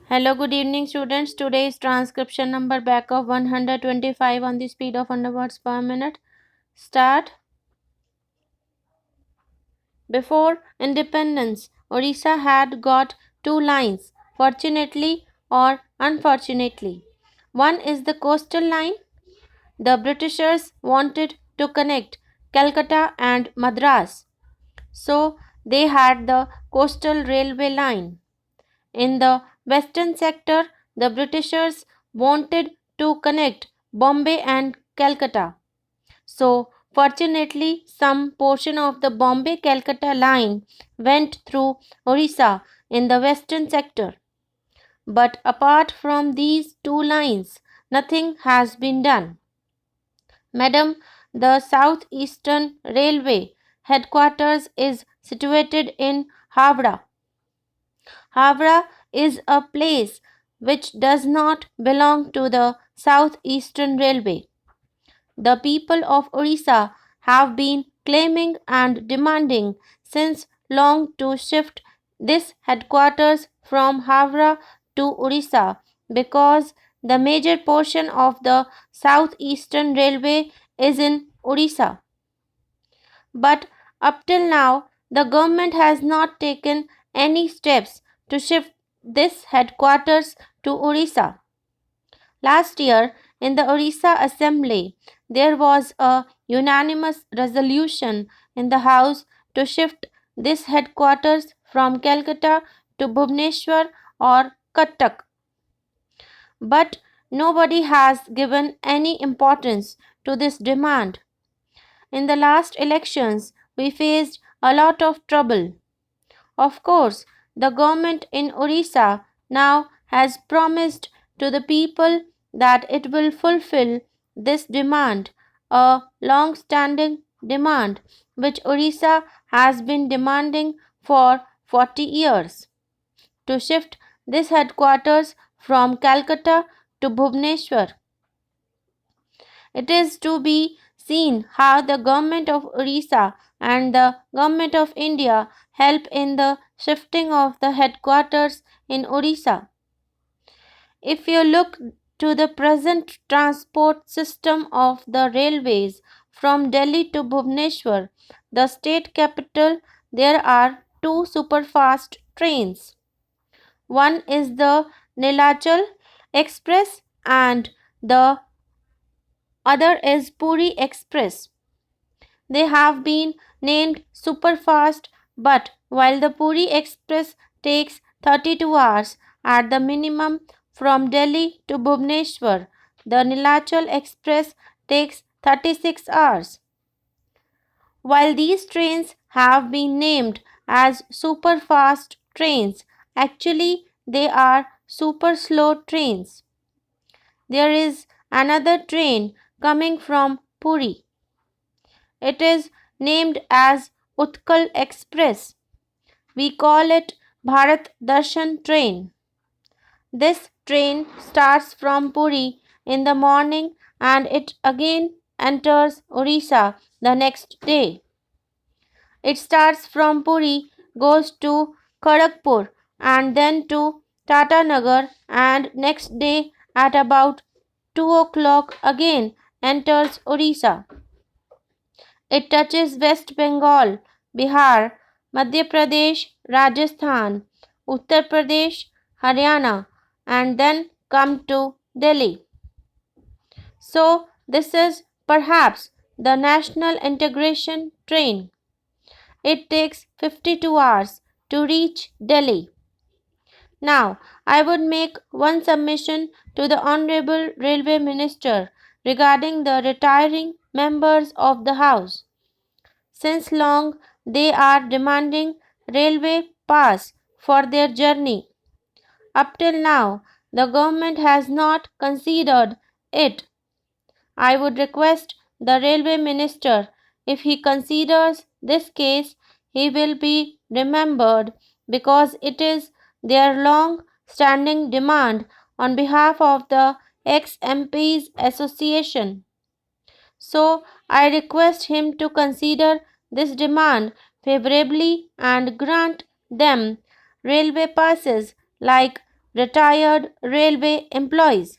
Hello, good evening, students. Today is transcription number back of 125 on the speed of 100 words per minute. Start. Before independence, Odisha had got two lines, fortunately or unfortunately. One is the coastal line. The Britishers wanted to connect Calcutta and Madras, so they had the coastal railway line. In the western sector, the Britishers wanted to connect Bombay and Calcutta. So, fortunately, some portion of the Bombay Calcutta line went through Orissa in the western sector. But apart from these two lines, nothing has been done. Madam, the Southeastern Railway headquarters is situated in Havra. Havra is a place which does not belong to the Southeastern Railway. The people of Orissa have been claiming and demanding since long to shift this headquarters from Havra to Orissa because the major portion of the Southeastern Railway is in Orissa. But up till now, the government has not taken any steps to shift this headquarters to Orissa. Last year, in the Orissa Assembly, there was a unanimous resolution in the House to shift this headquarters from Calcutta to Bhubaneswar or Cuttack. But nobody has given any importance to this demand. In the last elections, we faced a lot of trouble. Of course, the government in Orissa now has promised to the people that it will fulfill this demand, a long standing demand which Orissa has been demanding for 40 years, to shift this headquarters from Calcutta to Bhubaneswar. It is to be seen how the government of Orissa and the government of India help in the shifting of the headquarters in Orissa. If you look to the present transport system of the railways from Delhi to Bhubaneswar, the state capital, there are two superfast trains. One is the Nilachal Express and the other is Puri Express. They have been named superfast, but while the Puri Express takes 32 hours at the minimum from Delhi to Bhubaneswar, the Nilachal Express takes 36 hours. While these trains have been named as superfast trains, actually they are super slow trains. There is another train coming from Puri. It is named as Utkal Express. We call it Bharat Darshan train. This train starts from Puri in the morning and it again enters Orissa the next day. It starts from Puri, goes to Kharagpur and then to Tatanagar, and next day at about 2 o'clock again enters Orissa. It touches West Bengal, Bihar, Madhya Pradesh, Rajasthan, Uttar Pradesh, Haryana, and then come to Delhi. So, this is perhaps the National Integration Train. It takes 52 hours to reach Delhi. Now, I would make one submission to the Honorable Railway Minister regarding the retiring members of the House. Since long they are demanding railway pass for their journey. Up till now, the government has not considered it. I would request the railway minister, if he considers this case, he will be remembered because it is their long standing demand on behalf of the ex MPs Association. So I request him to consider this demand favorably and grant them railway passes like retired railway employees.